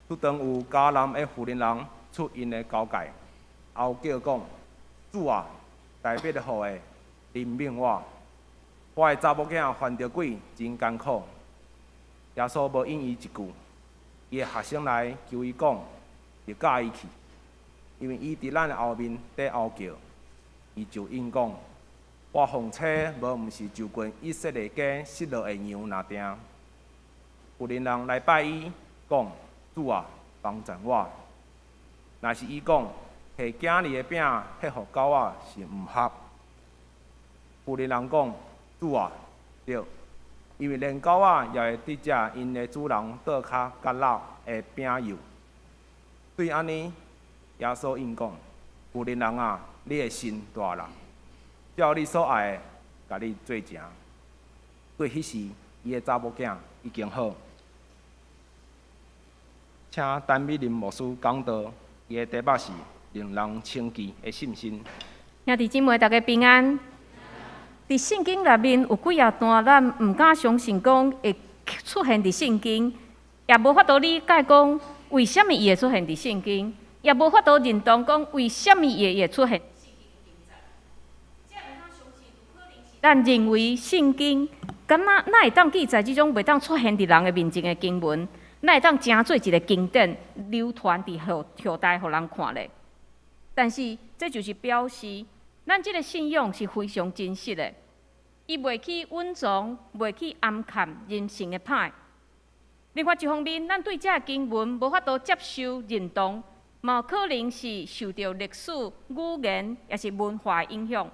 拄当有迦南的妇人人出因的交界，后叫讲：主啊，代笔的互的怜悯我。我的查某囝犯着鬼，真艰苦。耶稣无应伊一句，伊的学生来求伊讲，就教伊去，因为伊伫咱的后面在嗷叫，伊就应讲：我奉车无毋是就近以色列家失落的羊拿定。妇人人来拜伊，讲：主啊，帮助我。若是伊讲摕囝儿的饼迄互狗仔是毋合。妇人人讲：主啊，对，因为连狗仔也会伫食因的主人倒骹甲肉的饼油。对安尼，耶稣应讲：妇人人啊，你的心大人，照你所爱的，甲你做成。对迄时，伊的查某囝已经好。请陈美林牧师讲道，伊的题目是令人称奇的信心。兄弟姊妹，大家平安。伫圣经内面有几啊段，咱毋敢相信讲会出现伫圣经，也无法度理解讲为什么伊会出现伫圣经，也无法度认同讲为什么伊会出现。咱认为圣经敢哪会当记载即种袂当出现伫人的面前的经文，哪会当成做一个经典流传伫后代，互人看咧？但是这就是表示，咱即个信仰是非常真实的，伊袂去稳重，袂去暗砍人性的歹。另外一方面，咱对这个经文无法度接受认同，嘛有可能是受到历史、语言也是文化的影响。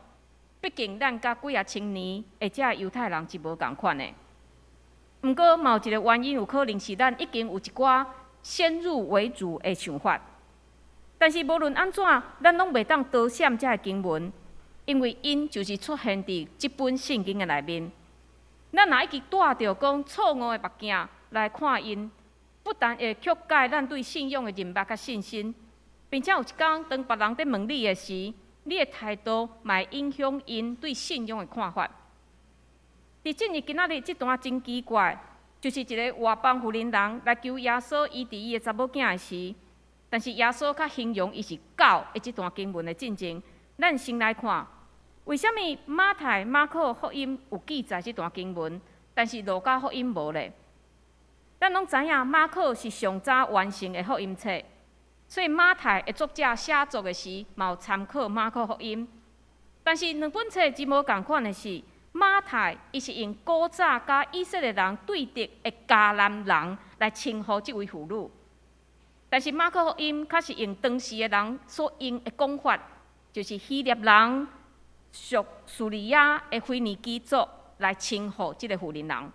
毕竟咱甲几啊千年的这犹太人是无共款的。毋过，嘛有一个原因，有可能是咱已经有一寡先入为主的想法。但是无论安怎，咱拢袂当多闪这个经文，因为因就是出现伫即本圣经的内面。咱若一直带着讲错误的目镜来看因，不但会曲解咱对信仰的认识甲信心，并且有一天当别人在问你的时，你的态度嘛会影响因对信仰的看法。伫今日今仔日这段真奇怪，就是一个外邦妇人人来求耶稣医治伊的查某囝的时，但是耶稣较形容伊是狗的这段经文的进程。咱先来看，为什么马太、马可福音有记载这段经文，但是路加福音无咧？咱拢知影马可是上早完成的福音册。所以马太的作者写作的时，嘛有参考马可福音。但是两本册真无共款的是，马太伊是用古早甲以色列人对敌的迦南人来称呼这位妇女，但是马可福音却是用当时的人所用的讲法，就是希腊人、叙利亚的腓尼基族来称呼这个妇人人。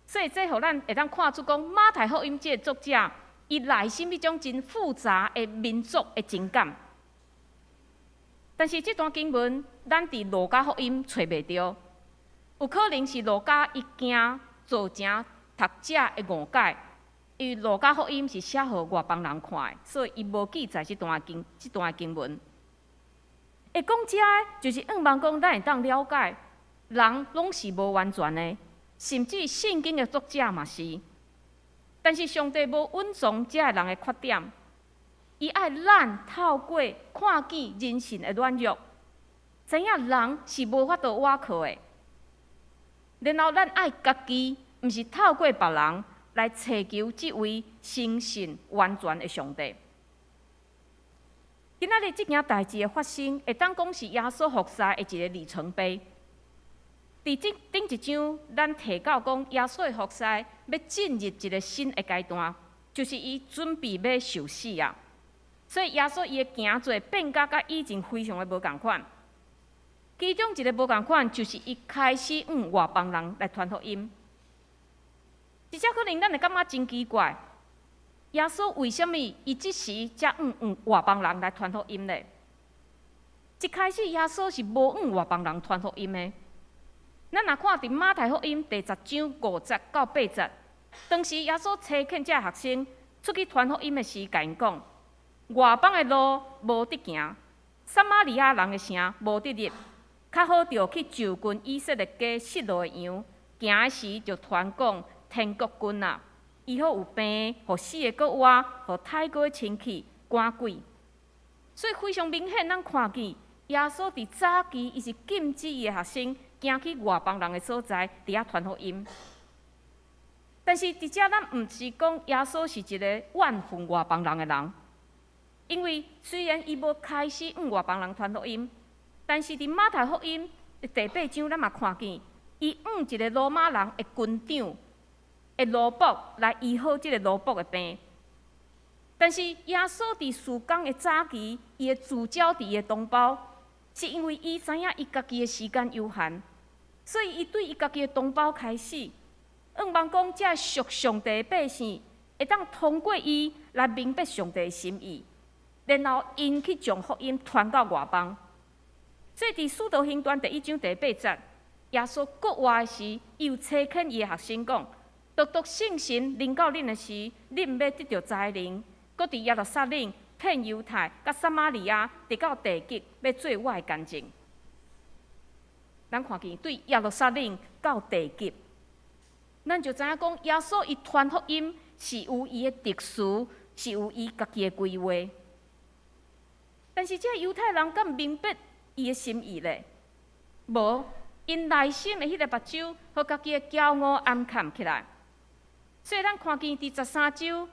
所以这互咱会当看出讲，马太福音这个作者，伊内心迄种真复杂的民族的情感，但是这段经文咱伫路加福音找袂到，有可能是路加伊惊造成读者的误解，因为路加福音是写互外邦人看的，所以伊无记载这段经文。会讲遮就是希望讲咱会当了解，人拢是无完全的，甚至圣经的作者嘛是。但是上帝无稳重这个人的缺点，伊爱咱透过看见人性的软弱，知影人是无法度倚靠的。然后咱爱家己，毋是透过别人来祈求这位诚信完全的上帝。今仔日这件代志的发生，会当讲是耶稣服侍的一个里程碑。伫顶一章，咱提到讲耶稣的服侍要进入一个新的阶段，就是伊准备要受死啊。所以耶稣伊的行做变甲甲以前非常的无共款。其中一个无共款，就是伊开始外邦人来传福音。而且可能咱会感觉真奇怪，耶稣为什么伊即时才外邦人来传福音呢？一开始耶稣是无外邦人传福音的。咱若看伫马太福音第10章5节到8节，当时耶稣差遣这学生出去传福音的时，甲因讲：外邦的路无得行，撒玛利亚人的城无得入，较好着去就近以色列家失落的羊，行的时就传讲天国君啊，医好有病，互死的搁活，互太过的清气赶鬼。所以非常明显，咱看见耶稣伫早期，伊是禁止伊的学生行去外邦人的所在，伫遐传福音。但是伫遮，咱毋是讲耶稣是一个怨恨外邦人的人，因为虽然伊无开始向外邦人传福音，但是伫马太福音第8章，咱嘛看见伊向一个罗马人的军长的奴仆来医好即个奴仆的病。但是耶稣伫事工的早期，伊的聚焦伫伊的同胞，是因为伊知影伊家己的时间有限，所以伊对伊家己的同胞开始，希望讲这属上帝的百姓会当通过伊来明白上帝的心意，然后因去将福音传到外邦。所以伫使徒行传第1章第8节，耶稣国活的时，伊有差遣伊的学生讲：独独圣神临到恁的时，恁要得到灾灵。搁伫耶路撒冷、遍犹太、甲撒玛利亚，直到地极，要做我的见证。咱看见对耶路撒冷到地极，咱就知影讲耶稣伊传福音是有伊的特殊，是有伊家己的规划。但是这犹太人敢明白伊的心意咧？无，因内心的迄个目睭，和家己的骄傲暗藏起来。所以咱看见第13章。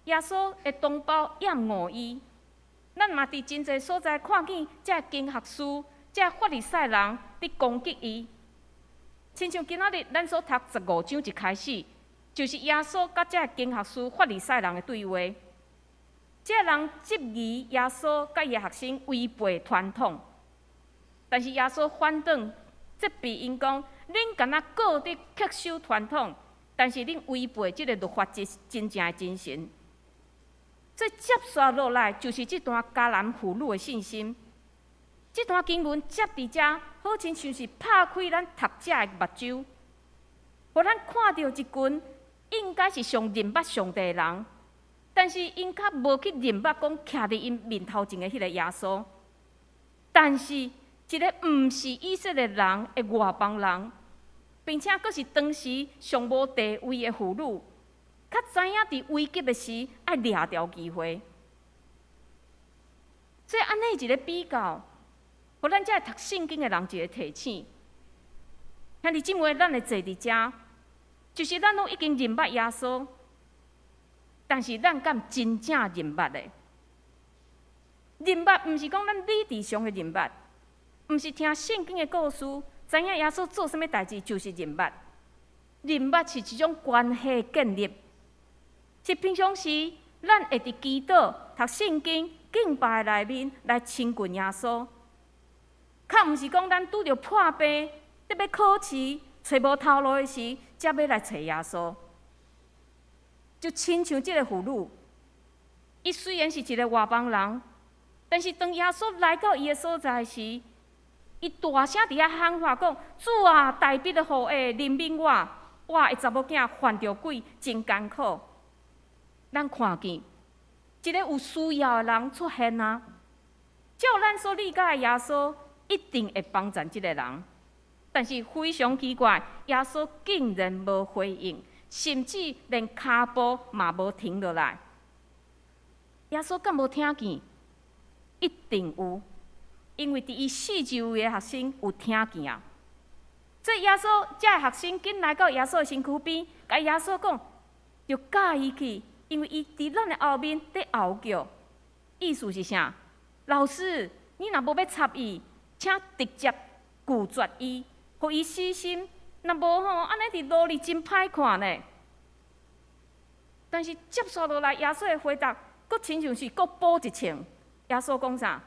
耶稣的同胞厌恶伊，咱嘛伫真侪所在看见这经学士、这法利赛人伫攻击伊。亲像今仔日咱所读15章一开始，就是耶稣甲这经学士、法利赛人的对话。这人质疑耶稣甲伊的学生违背传统，但是耶稣反转责备因讲：恁敢若过得恪守传统，但是恁违背这个律法真正的精神。这接续落来就是这段迦南妇女的信心。这段经文接伫遮，好亲像是拍开咱读者的目睭，互咱看到一群应该是上认捌上帝的人，但是因较无去认捌讲徛伫因面头前的迄个耶稣。但是一个毋是以色列人的外邦人，并且佫是当时上无地位的妇女。较知影伫危急的时，爱抓牢机会。所以安尼一个比较，互咱遮读圣经的人一个提醒。兄弟姊妹，咱会坐伫遮，就是咱拢已经认捌耶稣，但是咱敢真正认捌的？认捌毋是讲咱理智上的认捌，毋是听圣经的故事，知影耶稣做啥物代志就是认捌。认捌是一种关系建立。是平常时，咱会伫祈祷、读圣经、敬拜内面来亲近耶稣，较毋是讲咱拄着破病、得要考试、找无头路的时，才要来找耶稣。就亲像这个妇女，伊虽然是一个外邦人，但是当耶稣来到伊的所在时，伊大声伫遐喊话讲：“主啊，大笔的雨会怜悯我的查某囝犯着鬼，真艰苦。”咱看见一个有需要的人出现啊！照咱所理解的耶稣，一定会帮助这个人。但是非常奇怪，耶稣竟然无回应，甚至连脚步嘛无停落来。耶稣敢无听见？一定有，因为伫伊40位的学生有听见啊。所以耶稣这学生紧来到耶稣的身躯边，甲耶稣讲：“就介意去。”因为伊伫咱的后面在嗷叫，意思是啥？老师，你若无要插伊，请直接拒绝伊，互伊死心。若无吼，安尼伫路里真歹看呢。但是接续落来，耶稣的回答，佫亲像是佫补一枪。耶稣讲啥？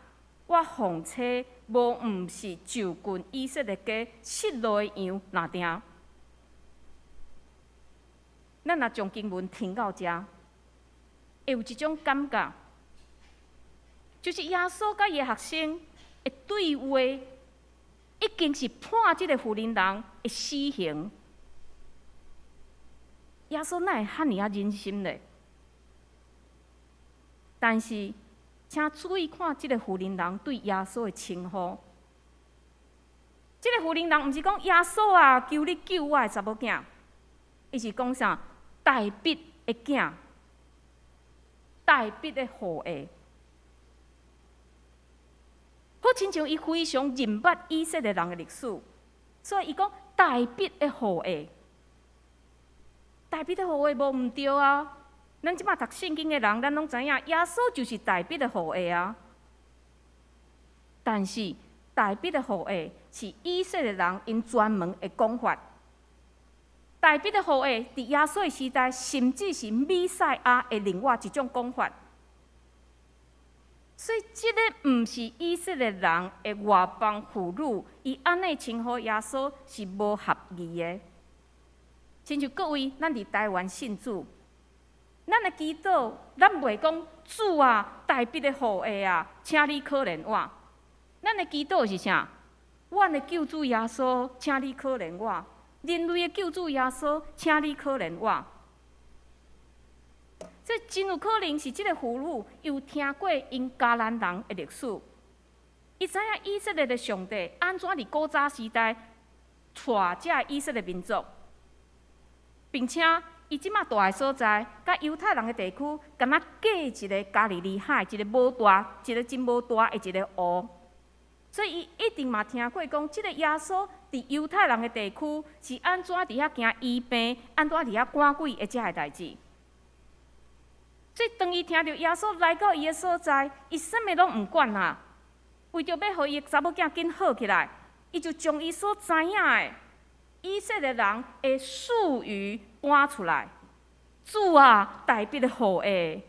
我奉车无毋是就近以色列家失落的羊哪定？咱若将经文听到遮。会有一种感觉，就是耶稣甲伊的学生的对话，已经是判这个妇人人的死刑。耶稣哪会遐尔忍心呢？但是，请注意看这个妇人人对耶稣的称呼。这个妇人人毋是讲耶稣啊，求你救我的查某囝，伊是讲啥？大笔的的囝，大笔的护卫。好亲像伊非常认捌以色列人的历史，所以伊讲大笔的护卫。大笔的护卫无毋对啊！咱即马读圣经的人，咱拢知影，耶稣就是大笔的护卫啊。但是大笔的护卫是以色列人因专门的讲法。大笔的护卫伫耶稣的时代，甚至是弥赛亚的另外一种讲法。所以，这个毋是以色列人的外邦妇女，伊安尼称呼耶稣是无合意的。亲像各位，咱伫台湾信主，咱的祈祷，咱袂讲主啊，大笔的护卫啊，请你可怜我。咱的祈祷是啥？阮的救主耶稣，请你可怜我；人类的救主耶稣，请你可怜我。这真有可能是这个妇女有听过因迦南人的历史，伊知影以色列的上帝安怎伫古早时代带这以色列民族。并且，伊即马住的所在，甲犹太人的地区，敢若隔一个加利利海，一个无大，一个真无大的一个湖。所以，伊一定嘛听过讲，即个耶稣伫犹太人的地区是安怎伫遐行医病，安怎伫遐赶鬼的遮个代志。所以，当伊听到耶稣来到伊的所在，伊啥物拢毋管啊，为着要互伊的查某囝紧好起来，伊就将伊所知影的。以色列人的术语搬出来，主啊，大笔的护卫。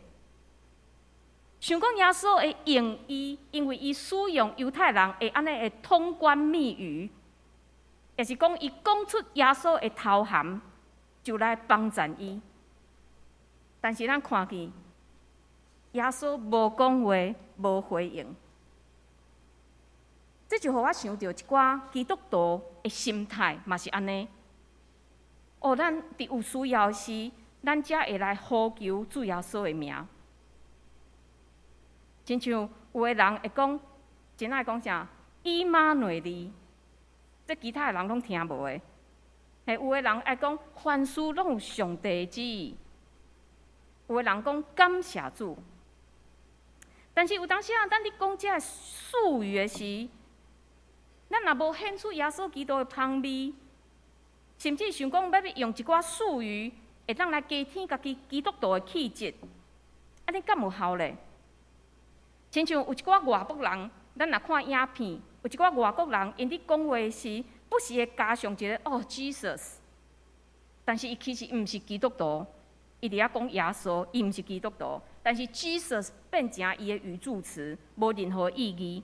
想讲耶稣会用伊，因为伊使用犹太人会安尼的通关密语，也是讲伊讲出耶稣的头衔，就来帮赞伊。但是咱看见耶稣无讲话，无回应。这就互我想到一寡基督徒的心态，嘛是安尼。哦，咱伫有需要时，咱才会来呼求主耶稣的名。亲像有个人会讲，真爱讲啥以马内利，这其他的人拢听无的。嘿，有个人爱讲凡事拢有上帝旨意，有个人讲感谢主。但是有当时啊，当你讲这术语的时，咱若无显出耶稣基督的香味，甚至想讲要用一寡术语，会当来加添家己基督徒的气质，安尼敢有效咧？亲像有一寡外国人，咱若看影片，有一寡外国人因伫讲话时，不时会加上一个哦 Jesus， 但是伊其实毋是基督徒，伊伫遐讲耶稣，伊毋是基督徒，但是 Jesus 变成伊的语助词，无任何意义。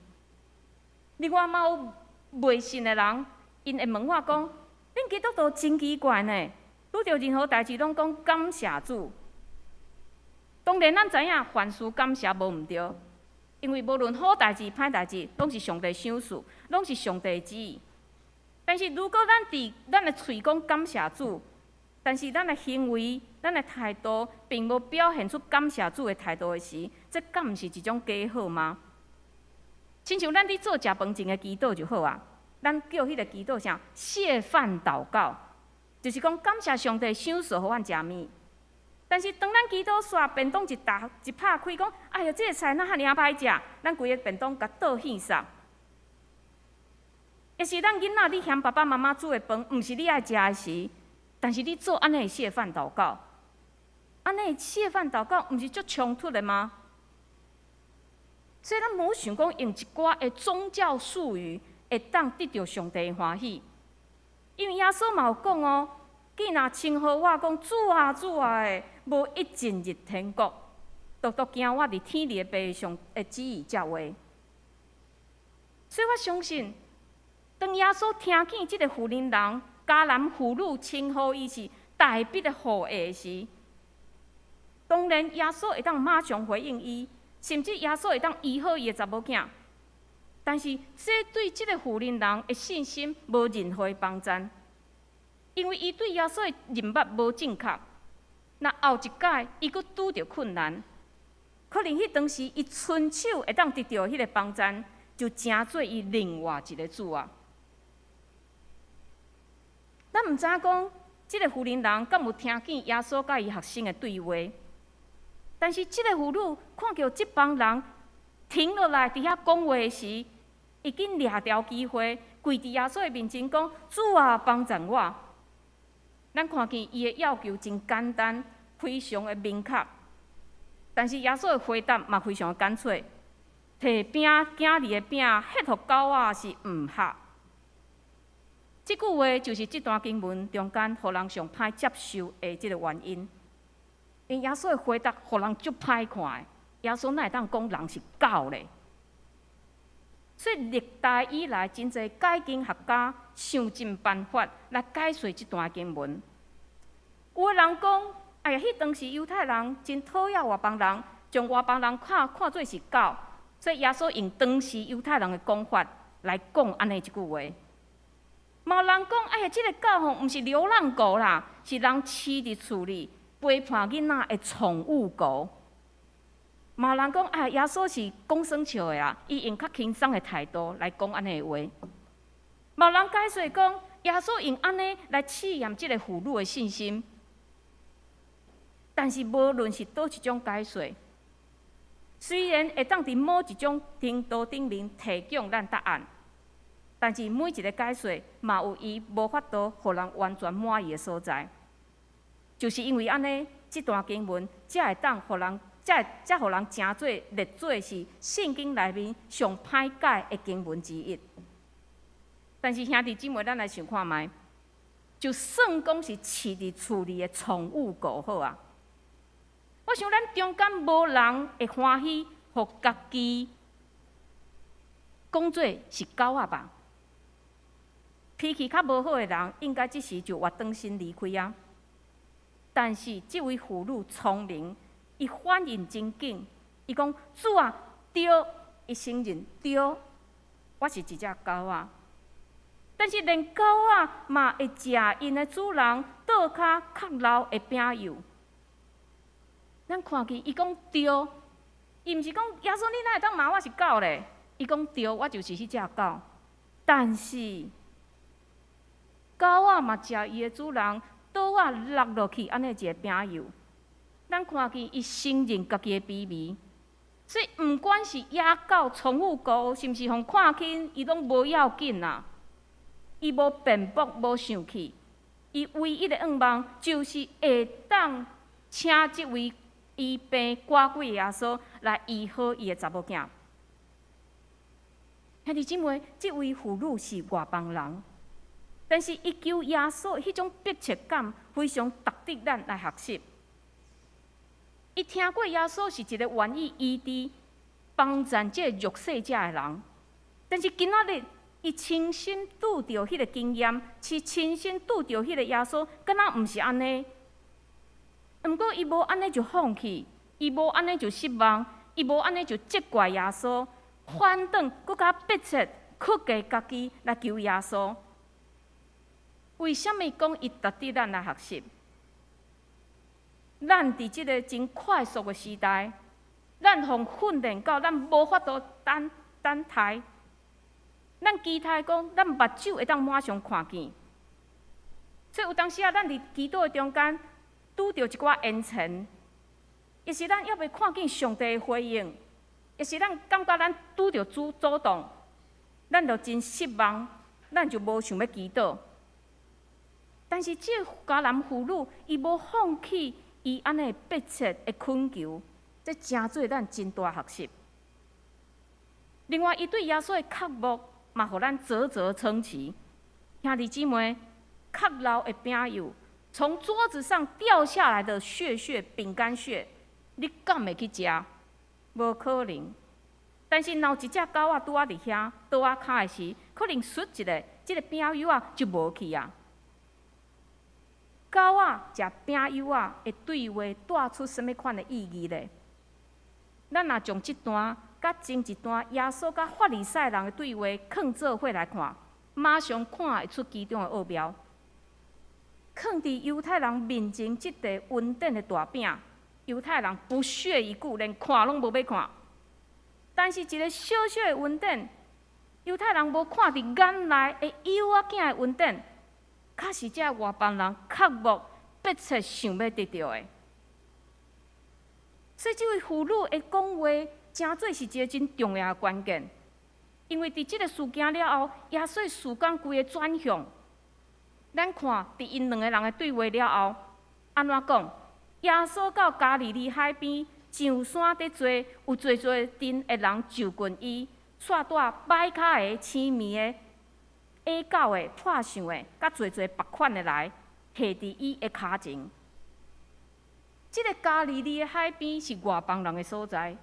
另外嘛有未信的人，因会问我讲：恁基督徒真奇怪呢，拄着任何代志拢讲感谢主。当然，咱知影凡事感谢无毋对，因为无论好代志、歹代志，拢是上帝赏赐，拢是上帝旨意。但是如果咱伫咱的喙讲感谢主，但是咱的行为、咱的态度，并无表现出感谢主的态度的时，这敢毋是一种假好吗？亲像咱伫做食饭前的祈祷就好啊，咱叫迄个祈祷啥？谢饭祷告，就是讲感谢上帝赏赐互阮食物。但是当咱祈祷煞便当一拍开，讲哎呀，这个菜哪遐尔歹食，咱规个便当甲倒献上。也是咱囡仔你嫌爸爸妈妈煮的饭毋是你爱食的时，但是你做安尼的谢饭祷告，安尼的谢饭祷告毋是足冲突的吗？所以咱无想讲用一寡的宗教术语会当得到上帝的欢喜，因为耶稣嘛有讲哦，既若称呼我讲主啊主啊的，无一进入天国，独惊我伫天里的爸上的旨意才话。所以我相信，当耶稣听见即个妇人人迦南妇女称呼伊是大笔的护卫时，当然耶稣会当马上回应伊。甚至耶稣会当医好伊的查某囝，但是这对这个妇人人的信心无任何帮助，因为伊对耶稣的认捌无正确。那后一届伊佫拄着困难，可能迄当时伊伸手会当得到迄个帮助，就成做伊另外一个主啊。咱毋知影讲即个妇人人敢有听见耶稣甲伊学生的对话？但是即个妇女看到即帮人停落来伫遐讲话时，已经掠着机会，跪伫耶稣的面前讲：“主啊，帮助我！”咱看见伊的要求真简单，非常的明确。但是耶稣的回答嘛非常干脆，摕饼囝儿的饼ฮ็互狗仔是毋合。即句话就是这段经文中间，互人上歹接受的即个原因。因耶稣的回答，互人足歹看的。耶稣哪会当讲人是狗咧？所以历代以来，真侪解经学家想尽办法来解说这段经文。有的人讲，哎呀，迄当时犹太人真讨厌外邦人，将外邦人看做是狗，所以耶稣用当时犹太人的讲法来讲安尼一句话。嘛有人讲，哎呀，这个狗吼，毋是流浪狗啦，是人饲伫厝里陪伴囡仔的宠物狗。嘛有人讲，哎，耶稣是讲耍笑的啦，伊用较轻松的态度来讲安尼的话。嘛有人解说讲，耶稣用安尼来试验即个妇女的信心。但是无论是倒一种解说，虽然会当伫某一种程度顶面提供咱答案，但是每一个解说嘛有伊无法度互人完全满意的所在。就是因为安尼，这段经文才会当互人。才互人诚做列做是圣经内面上歹解的经文之一。但是兄弟姊妹，咱来想看觅，就算讲是饲伫厝里的宠物狗好啊，我想咱中间无人会欢喜，互家己讲做是狗仔吧？脾气较无好的人，应该即时就活转身离开啊。但是这位妇女聪明。伊反应真紧，伊讲：“主啊，对！”伊承认对，我是一只狗仔。但是连狗仔嘛会食因的主人倒骹较老的饼油。咱看见伊讲对，伊毋是讲耶稣你哪会当骂我是狗咧？伊讲对，我就是迄只狗。但是狗仔嘛食伊的主人倒仔落落去安尼一个饼油。咱看见伊承认家己的卑微，所以毋管是野狗、宠物狗，是毋是互看轻，伊拢无要紧啦。伊无辩驳，无生气，伊唯一的愿望就是会当请即位医病寡鬼耶稣来医好伊的查某囝。兄弟姊妹，即位妇女是外邦人，但是伊求耶稣迄种迫切感，非常值得咱来学习。伊听过耶稣是一个愿意医治、帮助这弱势者的人，但是今仔日伊亲身拄着迄个经验，是亲身拄着迄个耶稣，敢若毋是安尼。毋过伊无安尼就放弃，伊无安尼就失望，伊无安尼就责怪耶稣，反倒搁较迫切屈家家己来求耶稣。为什么讲伊值得咱来学习？咱伫即个真快速的时代，咱互训练到咱无法度等待，咱期待讲咱目睭会当马上看见。所以有当时啊，咱伫祈祷的中间拄着一寡延迟，也是咱还未看见上帝的回应，也是咱感觉咱拄着阻挡，咱就真失望，咱就无想要祈祷。但是这迦南妇女，伊无放弃。伊安尼迫切的恳求，这真做咱真大学习。另外，伊对耶稣的刻薄，嘛，互咱啧啧称奇。兄弟姊妹，较老的饼油，从桌子上掉下来的屑饼干屑，你敢会去食？无可能。但是，若有一只狗仔拄仔伫遐倒仔骹的时，可能啜一个，这个饼油啊就无去啊。狗仔食饼油啊，会对话带出什么款的意义呢？咱若将这段甲前一段耶稣甲法利赛人的对话放做伙来看，马上看会出其中的奥妙。放伫犹太人面前这块温点的大饼，犹太人不屑一顾，连看拢无要看。但是一个小小的温点，犹太人无看伫眼内的幼仔囝的温点。确是这外邦人渴慕迫切想要得到的。所以，这位妇女的讲话，真做是一个真重要的关键。因为伫即个事件了后，耶稣的事工规个转向。咱看伫因两个人的对话了后，安怎讲？耶稣到加利利海边上山伫坐，有侪阵的人就近伊，煞带摆骹的、青面的、矮狗的、破相的，甲侪别款的来，下伫伊的骹前。即个加利利的海边是外邦人的所在，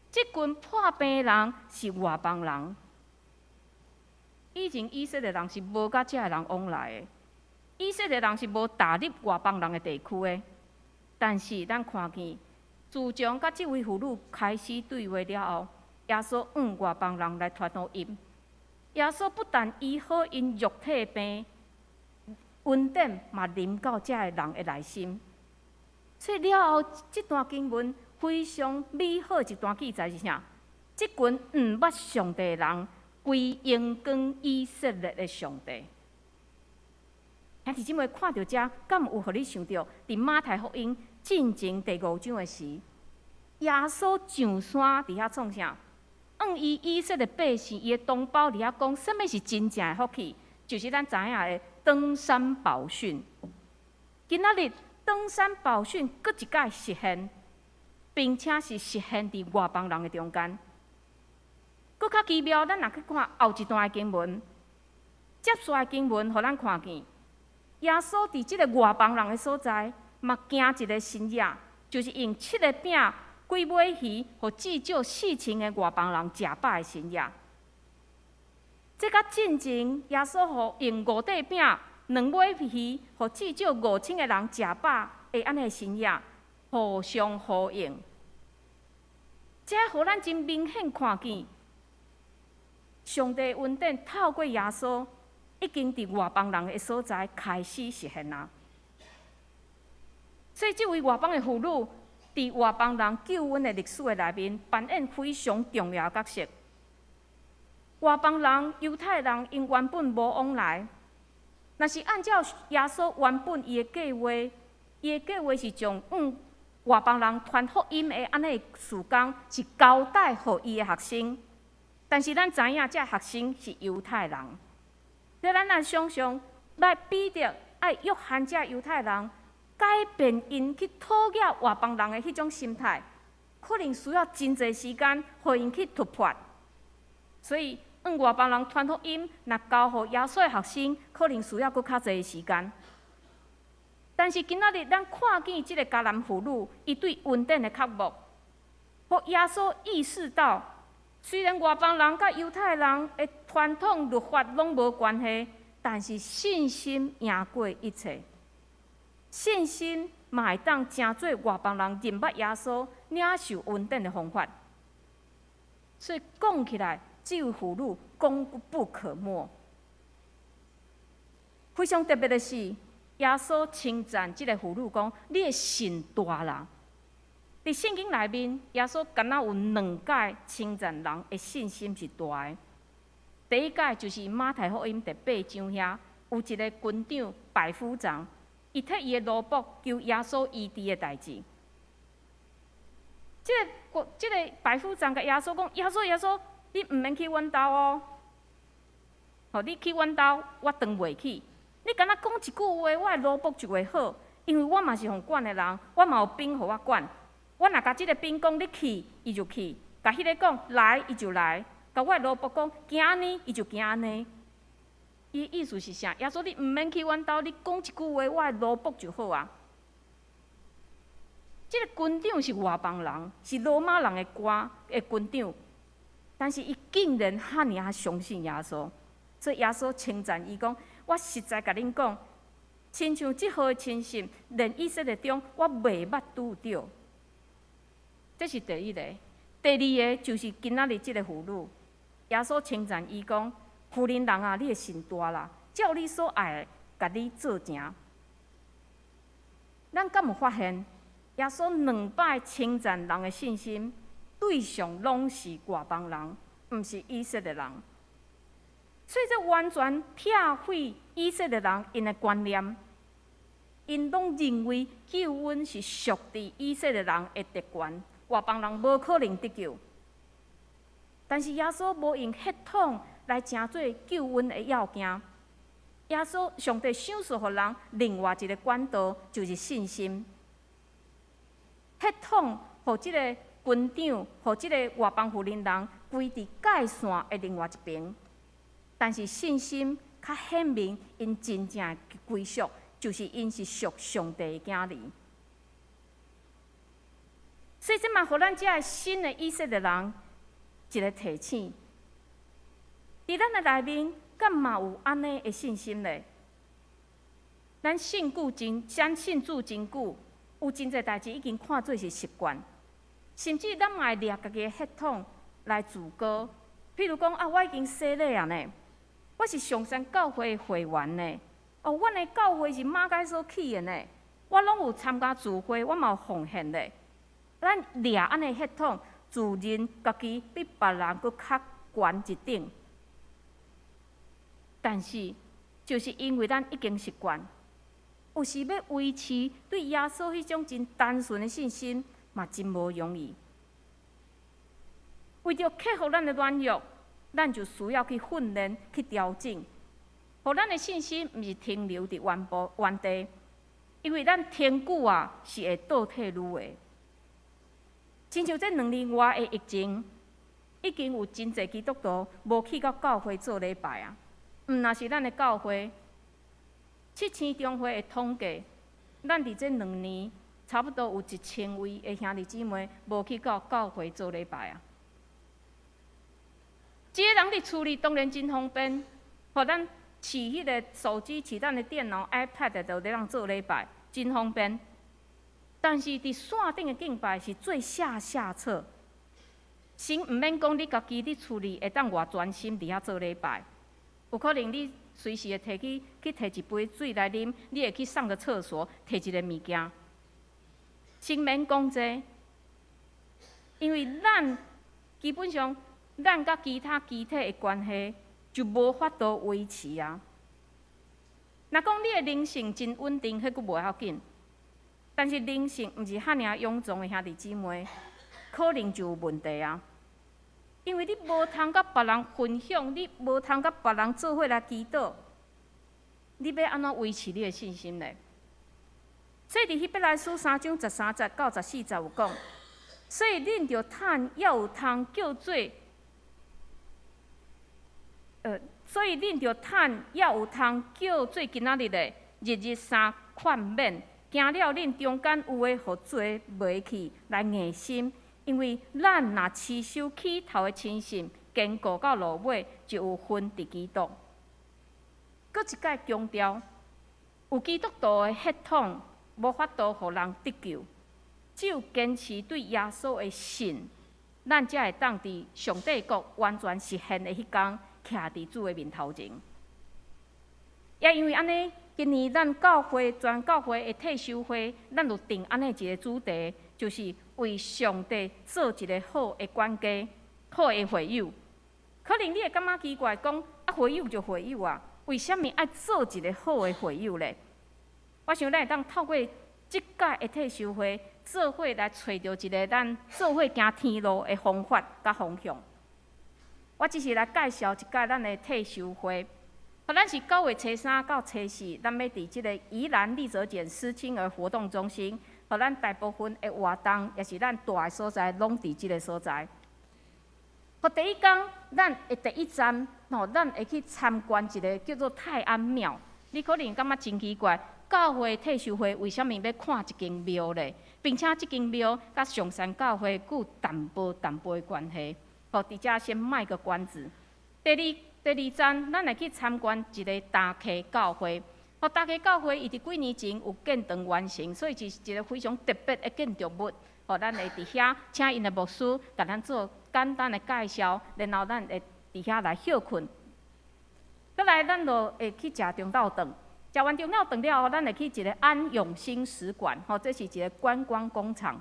即群破病的人是外邦人。以前以色列人是无甲遮个人往来的，以色列人是无踏入外邦人的地区的。但是咱看见，自从甲即位妇女开始对话了后，耶稣外邦人来传福音。耶稣不但医好因肉体病，恩典嘛临到遮个人的内心。所以了后，即段经文非常美好一段记载是啥？即群毋捌上帝的人，归荣光以色列的上帝。兄弟姊妹看到这，敢有互你想到？伫马太福音进前第5章的时，耶稣上山伫遐创啥？伊以色列百姓，伊的同胞伫遐讲，什么是真正的福气？就是咱知影的登山宝训。今仔日登山宝训搁一摆实现，并且是实现伫外邦人的中间。搁较奇妙，咱若去看后一段的经文，接续的经文，互咱看见。耶稣伫即个外邦人的所在，嘛行一个新约，就是用7个饼、几尾鱼，互至少4000个外邦人食饱的新约。这甲进前耶稣互用5块饼、2尾鱼，互至少5000个人食饱的安尼新约，互相呼应。这互咱真明显看见，上帝恩典透过耶稣。已经伫外邦人的所在开始实现啦。所以，这位外邦的妇女伫外邦人救恩的历史的内面扮演非常重要的角色。外邦人、犹太人因原本无往来，若是按照耶稣原本伊的计划，伊的计划是将外邦人传福音的安尼事工是交代互伊的学生，但是咱知影这学生是犹太人。所以咱来想想，来彼得爱约翰这犹太人改变因去讨厌外邦人的迄种心态，可能需要真侪时间，互因去突破。所以，外邦人传福音，若交互耶稣的学生，可能需要搁较侪时间。但是今仔日咱看见即个迦南妇女，伊对恩典的渴慕，互耶稣意识到。虽然外邦人甲犹太人的传统律法拢无关系，但是信心赢过一切。信心嘛会当成做外邦人认捌耶稣、领受恩典的方法。所以讲起来，这位妇女功不可没。非常特别的是，耶稣称赞这个妇女讲：“你的信大啦。”伫圣经内面，耶稣敢若有2届称赞人的信心是大的。第一届就是马太福音第8章遐，有一个军长百夫长，伊替伊的奴仆求耶稣医治的代志。这个百夫长甲耶稣讲：耶稣，你毋免去阮兜哦。你去阮兜，我当袂起。你敢若讲一句话，我的奴仆就会好，因为我嘛是互管的人，我嘛有兵互我管。我若甲即个兵讲你去，伊就去；甲迄个讲来，伊就来；甲我的奴仆讲行安尼，伊就行安尼。伊意思是啥？耶稣，你毋免去阮兜，你讲一句话，我的奴仆就好啊。即个军长是外邦人，是罗马人的官的军长，但是伊竟然遐尔相信耶稣，所以耶稣称赞伊讲：我实在甲恁讲，亲像即号的亲信，连以色列中我未捌拄着。这是第一个，第二个就是今仔日即个妇女，耶稣称赞伊讲：妇人人啊，你的心大啦，照你所爱的，甲你做成。咱敢有发现，耶稣2摆称赞人的信心，对象拢是外邦人，毋是以色列人。所以这完全拆毁以色列人因的观念，因拢认为救恩是属于以色列人的特权，外邦人无可能得救。但是耶稣无用血统来成做救恩的要件。耶稣上帝赏赐予人另外一个管道，就是信心。血统互即个军长，互即个外邦妇人人归伫界线的另外一边。但是信心较显明，因真正的归属，就是因是属上帝的囝儿。所以这嘛，互咱遮个新的以色列人一个提醒：伫咱的内面，敢嘛有安尼的信心咧？咱信主真久，有真侪代志已经看做是习惯，甚至咱嘛会掠家己的血统来自高。譬如讲我已经洗礼啊呢，我是上山教会的会员呢。阮的教会是马街所起的呢，我拢有参加聚会，我嘛有奉献咧。咱掠安尼血统，自认家己比别人搁较悬一等。但是，就是因为咱已经习惯，有时要维持对耶稣迄种真单纯的信心，嘛真无容易。为着克服咱的软弱，咱就需要去训练、去调整，互咱的信心毋是停留伫原地，因为咱天久是会倒退愈的。亲像这2年外的疫情，已经有真侪基督徒无去到教会做礼拜啊。若是咱的教会，7千中会的统计，咱伫这2年差不多有1000位的兄弟姊妹无去到教会做礼拜啊。这个人伫处理当然真方便，互咱饲迄个手机、饲咱的电脑、iPad 就咧让做礼拜，真方便。但是伫线顶的敬拜是最下策，先毋免讲你家己咧处理，会当偌专心伫遐做礼拜。有可能你随时会摕去摕一杯水来啉，你会去上个厕所，摕一个物件。先免讲这，因为咱基本上咱甲其他肢体的关系就无法度维持啊。若讲你的灵性真稳定，迄佫无要紧。但是灵性毋是遐尔臃肿的兄弟姊妹，可能就有问题啊。因为你无通甲别人分享，你无通甲别人做伙来祈祷，你要安怎维持你的信心呢？所以伫希伯来书3章13节到14节有讲，所以恁着趁还有通叫做，所以恁着趁还有通叫做今仔日的日3劝勉。惊了恁中间有诶，互做袂去来硬心，因为咱若持守起头诶亲信，坚固到落尾，就有分伫基督。搁一摆强调，有基督徒诶血统无法度互人得救，只有坚持对耶稣诶信，咱才会当伫上帝国完全实现诶迄天，徛伫主诶面头前。也因为安尼。今年咱全教会的退休会，咱就定安尼一个主题，就是为上帝做一个好的管家、好的会友。可能你会感觉奇怪，讲会友就会友啊，为什么爱做一个好的会友呢？我想咱会当透过即届的退休会，做伙来找到一个咱做伙行天路的方法甲方向。我只是来介绍一届咱的退休会。咱是9月初3到初4，咱要伫即个宜兰立泽简思亲儿活动中心，互咱大部分的活动，也是咱大的所在，拢伫即个所在。互第一天，咱的第一站，咱会去参观一个叫做泰安庙。你可能感觉真奇怪，教会退休会为什么要看一间庙咧？并且即间庙甲上山教会有淡薄的关系。互伫遮先卖个关子。第二站，咱来去参观一个大溪教会。大溪教会伊伫几年前有建堂完成，所以是一个非常特别的建筑物。咱会伫遐请因的牧师，甲咱做简单的介绍，然后咱会伫遐来休困。再来，咱就会去食中昼顿。食完中昼顿了后，咱会去一个安永新使馆，这是一个观光工厂。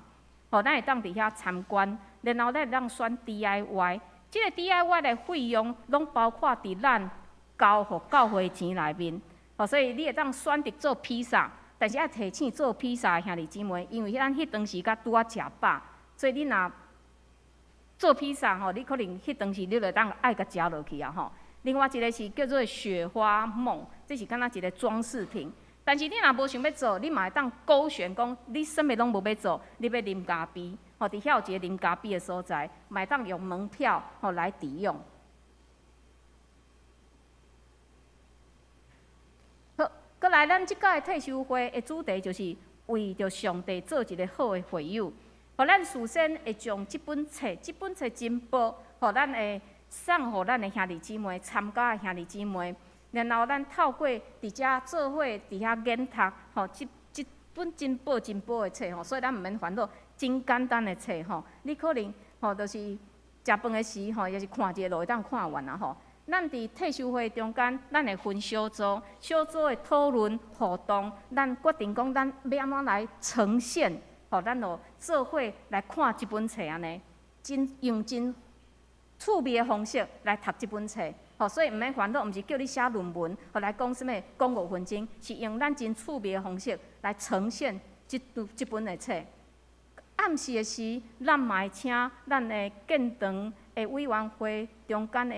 咱会当伫遐参观，然后咱会当选 DIY。这个 DIY 的费用，拢包括伫咱交互教会钱内面。所以你会当选择做披萨，但是要提醒做披萨的兄弟姊妹，因为咱迄当时甲拄啊食饱，所以你若做披萨吼，你可能迄当时你就当爱甲食落去啊吼。另外一个是叫做雪花梦，这是敢若一个装饰品。但是你若无想要做，你嘛会当勾选讲你啥物拢无要做，你要啉咖啡，吼，伫遐有一个啉咖啡的所在，嘛会当用门票吼来抵用。好，过来咱即届的退休会的主题就是为着上帝做一个好的会友。互咱事先会将即本册真薄，互咱会送互咱的兄弟姊妹、参加的兄弟姊妹，然后咱透过伫遮做伙伫遐研读，吼，即本真薄的册吼，所以咱毋免烦恼，真简单的册吼，你可能吼就是食饭的时吼，也是看一个就会当看完啊吼。咱伫退休会中间，咱会分小组，小组的讨论互动，咱决定讲咱要安怎来呈现。吼，咱就做伙来看即本册安尼，用真趣味的方式来读即本册。吼，所以毋免烦恼，毋是叫你写论文，或来讲什物讲5分钟，是用咱真趣味的方式来呈现即本的册。暗时的时，咱嘛会请咱的建堂的委员会中间的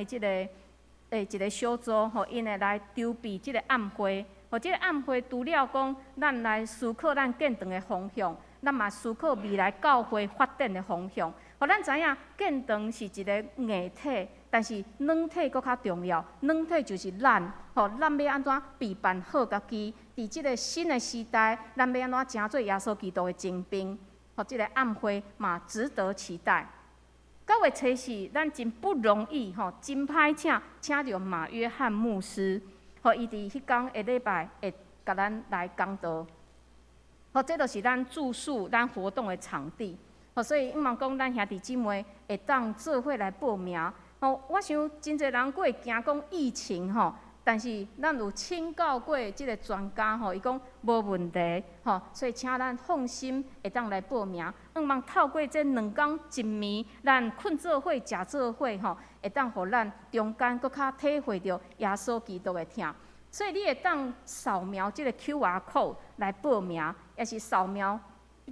一个小组，吼，因会来筹备即个暗会。吼，即个暗会除了讲咱来思考咱建堂的方向。咱嘛思考未来教会发展的方向，互咱知影建堂是一个硬体，但是软体搁较重要。软体就是咱，吼，咱要安怎备办好家己？伫即个新的时代，咱要安怎成做耶稣基督的精兵？吼，即个暗会嘛值得期待。9月初4，咱真不容易，吼，真歹请着马约翰牧师，吼，伊伫迄天下礼拜会甲咱来讲道。吼，这就是咱住宿、咱活动的场地。吼，所以希望讲咱兄弟姊妹会当做伙来报名。吼，我想真侪人过会惊讲疫情吼，但是咱有请教过即个专家吼，伊讲无问题。吼，所以请咱放心会当来报名。希望透过这2天1暝，咱困做伙、食做伙吼，会当互咱中间搁较体会到耶稣基督的疼。所以你会当扫描即个 QR code 来报名，也是扫描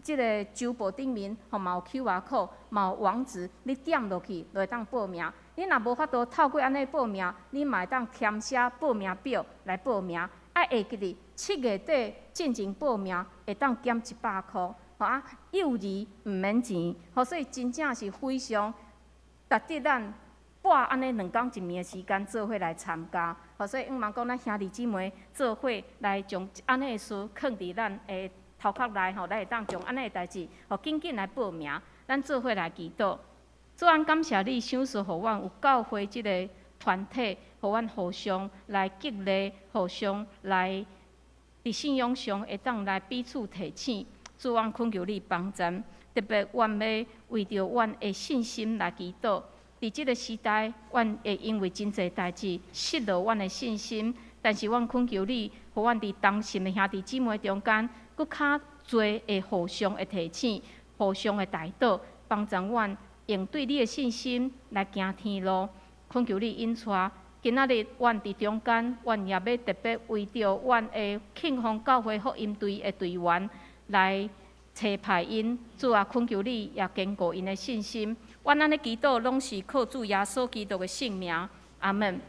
即个周报顶面，吼嘛有 QR code， 嘛有网址，你点落去就会当报名。你若无法度透过安尼报名，你嘛会当填写报名表来报名。下记哩7月底进行报名，会当减100块，吼啊，幼儿毋免钱，吼，所以真正是非常值得咱拨安尼2天1暝的时间做伙来参加。吼，所以希望讲咱兄弟姊妹做伙来将安尼的事放伫咱的头壳内，吼，咱会当将安尼的代志，吼，紧紧来报名，咱做伙来祈祷。主安感谢你赏赐互阮有教会即个团体，互阮互相来激励，互相来伫信仰上会当来彼此提醒。主安恳求你帮助，特别阮要为着阮的信心来祈祷。伫即个时代，阮会因为真侪代志失落阮的信心，但是阮恳求你，互阮伫同心的兄弟姊妹中间，搁较侪会互相的提醒，互相的带导，帮助阮用对你的信心来行天路。恳求你引带，今仔日阮伫中间，阮也要特别为着阮的庆丰教会福音队的队员来差派因。主啊，恳求你也坚固因的信心。阮安尼祈祷，拢是靠主耶稣基督的圣名，阿门。